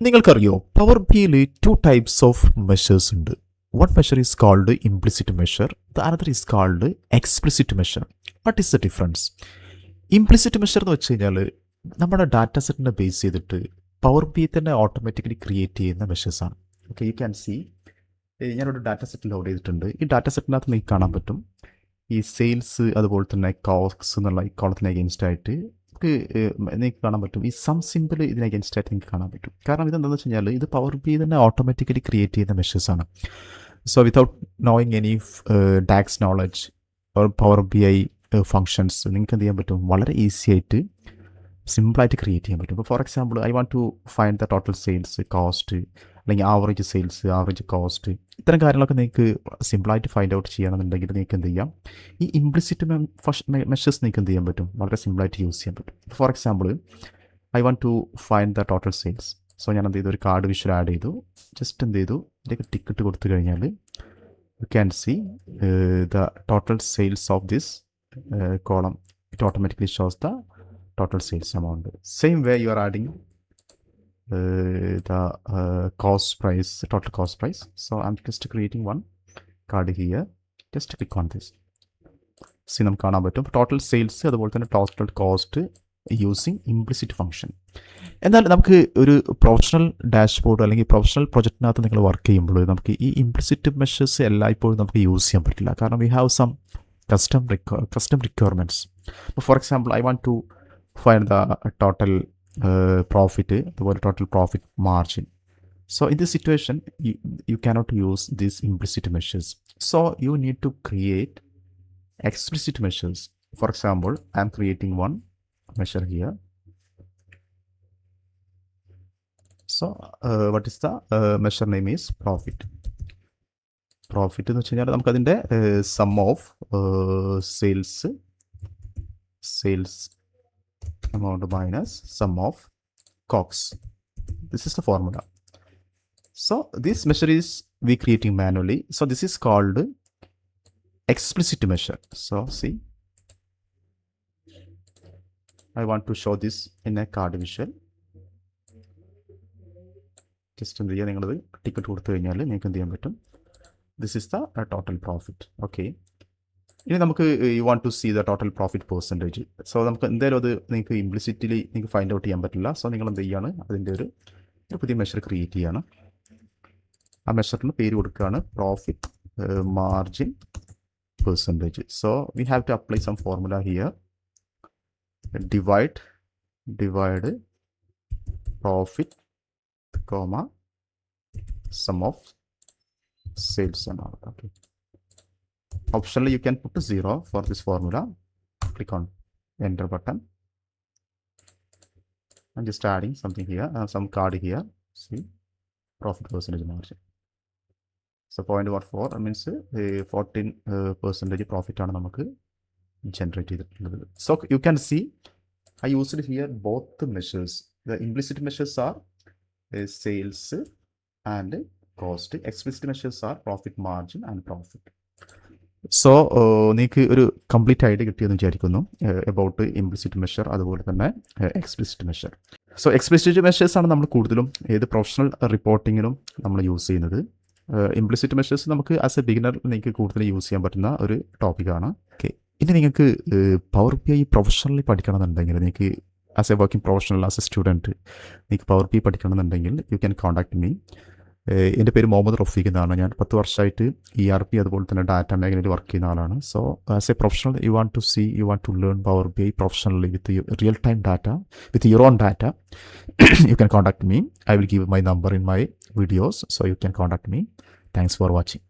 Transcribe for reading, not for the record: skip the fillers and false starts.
നിങ്ങൾക്കറിയോ പവർ ബിയിൽ two types of measures ഉണ്ട്. One measure is called implicit measure, the another is called explicit measure. What is the difference? Implicit measure എന്ന് വെച്ച് കഴിഞ്ഞാൽ നമ്മുടെ data സെറ്റിനെ ബേസ് ചെയ്തിട്ട് പവർ ബി തന്നെ ഓട്ടോമാറ്റിക്കലി ക്രിയേറ്റ് ചെയ്യുന്ന മെഷേഴ്സാണ്. ഓക്കെ, യു ക്യാൻ സി ഞാനൊരു ഡാറ്റ സെറ്റ് ലോഡ് ചെയ്തിട്ടുണ്ട്. ഈ ഡാറ്റ സെറ്റിനകത്ത് നിങ്ങൾക്ക് കാണാൻ പറ്റും ഈ സെയിൽസ് അതുപോലെ തന്നെ കോസ്റ്റ് എന്നുള്ള ഈ കോളത്തിന് അഗെയിൻസ്റ്റ് ആയിട്ട് നിങ്ങൾക്ക് കാണാൻ പറ്റും. ഈ സം സിമ്പിൾ ഇതിന് അഗെയിൻസ്റ്റ് ആയിട്ട് നിങ്ങൾക്ക് കാണാൻ പറ്റും. കാരണം ഇതെന്താണെന്ന് വെച്ച് കഴിഞ്ഞാൽ ഇത് പവർ ബി തന്നെ ഓട്ടോമാറ്റിക്കലി ക്രിയേറ്റ് ചെയ്യുന്ന മെഷേഴ്സാണ്. So without knowing any DAX knowledge or power B I functions നിങ്ങൾക്ക് എന്ത് ചെയ്യാൻ പറ്റും, വളരെ ഈസി ആയിട്ട് സിമ്പിളായിട്ട് ക്രിയേറ്റ് ചെയ്യാൻ പറ്റും. ഇപ്പോൾ for example I want to find the total sales cost, അല്ലെങ്കിൽ ആവറേജ് സെയിൽസ്, ആവറേജ് കോസ്റ്റ്, ഇത്തരം കാര്യങ്ങളൊക്കെ നിങ്ങൾക്ക് സിമ്പിളായിട്ട് ഫൈൻഡ് ഔട്ട് ചെയ്യണമെന്നുണ്ടെങ്കിൽ നിങ്ങൾക്ക് എന്ത് ചെയ്യാം, ഈ ഇംപ്ലിസിറ്റ് മെഷേഴ്സ് നിങ്ങൾക്ക് എന്ത് ചെയ്യാൻ പറ്റും, വളരെ സിമ്പിളായിട്ട് യൂസ് ചെയ്യാൻ പറ്റും. For example I want to find the total sales. So ഞാൻ എന്ത് ചെയ്തു, ഒരു കാർഡ് വിഷ്വൽ ആഡ് ചെയ്തു. ജസ്റ്റ് എന്ത് ചെയ്തു, ഇതിലേക്ക് ടിക്കറ്റ് കൊടുത്തു കഴിഞ്ഞാൽ you can see the total sales of this column. It automatically shows the total sales amount. Same way you are adding the cost price, total cost price. So I'm just creating one card here. Just click on this. See, നമുക്ക് കാണാൻ പറ്റും total sales അതുപോലെ തന്നെ total cost using implicit function. എന്നാൽ നമുക്ക് ഒരു professional dashboard അല്ലെങ്കിൽ professional പ്രൊജക്റ്റിനകത്ത് നിങ്ങൾ വർക്ക് ചെയ്യുമ്പോൾ നമുക്ക് ഈ ഇംപ്ലിസിറ്റ് മെഷേഴ്സ് എല്ലായ്പ്പോഴും നമുക്ക് യൂസ് ചെയ്യാൻ പറ്റില്ല. കാരണം we have some custom requirements. For example, I want to find the total profit, the total profit margin. So in this situation you cannot use these implicit measures, so you need to create explicit measures. For example, I am creating one measure here. So what is the measure name is profit. എന്ന് വെച്ച് കഴിഞ്ഞാൽ നമുക്ക് അതിൻ്റെ sum of sales amount minus sum of COGS. This is the formula. So this measure is we creating manually. So this is called explicit measure. So see, I want to show this in a card visual. Just in the year ticket കൊടുത്തു കഴിഞ്ഞാൽ നിങ്ങൾക്ക് എന്ത് ചെയ്യാൻ പറ്റും, this is the total profit. Okay, ഇനി നമുക്ക് you want to see the total profit percentage. So നമുക്ക് എന്തായാലും അത് നിങ്ങൾക്ക് ഇംപ്ലിസിറ്റ്ലി നിങ്ങൾക്ക് ഫൈൻഡ് ഔട്ട് ചെയ്യാൻ പറ്റില്ല. സോ നിങ്ങൾ എന്ത് ചെയ്യാണ്, അതിൻ്റെ ഒരു പുതിയ മെഷർ ക്രിയേറ്റ് ചെയ്യാണ്. ആ മെഷറിന് പേര് കൊടുക്കുകയാണ് profit margin percentage. So we have to apply some formula here. Divide profit comma sum of sales എന്നാണ്. Okay, optionally you can put 0 for this formula. Click on enter button. I'm just adding something here, some card here. See, profit percentage margin. So 0.14 means 14% profit ആണ് നമുക്ക് generate ചെയ്തിട്ടുള്ളത്. So you can see I used here both the measures. The implicit measures are sales and cost. Explicit measures are profit margin and profit. So നിങ്ങൾക്ക് ഒരു complete idea കിട്ടിയെന്ന് വിചാരിക്കുന്നു about implicit measure അതുപോലെ തന്നെ explicit measure. So explicit മെഷേഴ്സാണ് നമ്മൾ കൂടുതലും ഏത് professional റിപ്പോർട്ടിങ്ങിലും നമ്മൾ യൂസ് ചെയ്യുന്നത്. ഇംപ്ലിസിറ്റ് മെഷേഴ്സ് നമുക്ക് ആസ് എ ബിഗിനർ നിങ്ങൾക്ക് കൂടുതൽ യൂസ് ചെയ്യാൻ പറ്റുന്ന ഒരു ടോപ്പിക്കാണ്. ഓക്കെ, ഇനി നിങ്ങൾക്ക് പവർ ബി ഐ പ്രൊഫഷണലി പഠിക്കണമെന്നുണ്ടെങ്കിൽ നിങ്ങൾക്ക് as a working professional as a student നിങ്ങൾക്ക് പവർ ബി ഐ പഠിക്കണമെന്നുണ്ടെങ്കിൽ യു ക്യാൻ കോൺടാക്ട് മീ. എൻ്റെ പേര് മുഹമ്മദ് റഫീഖ് എന്നാണ്. ഞാൻ 10 വർഷമായിട്ട് ERP അതുപോലെ തന്നെ ഡാറ്റ മേഖലയിൽ വർക്ക് ചെയ്യുന്ന ആളാണ്. So as a professional you want to learn power B I professionally with real time data, with your own data, you can contact me. I will give my number in my videos, so you can contact me. Thanks for watching.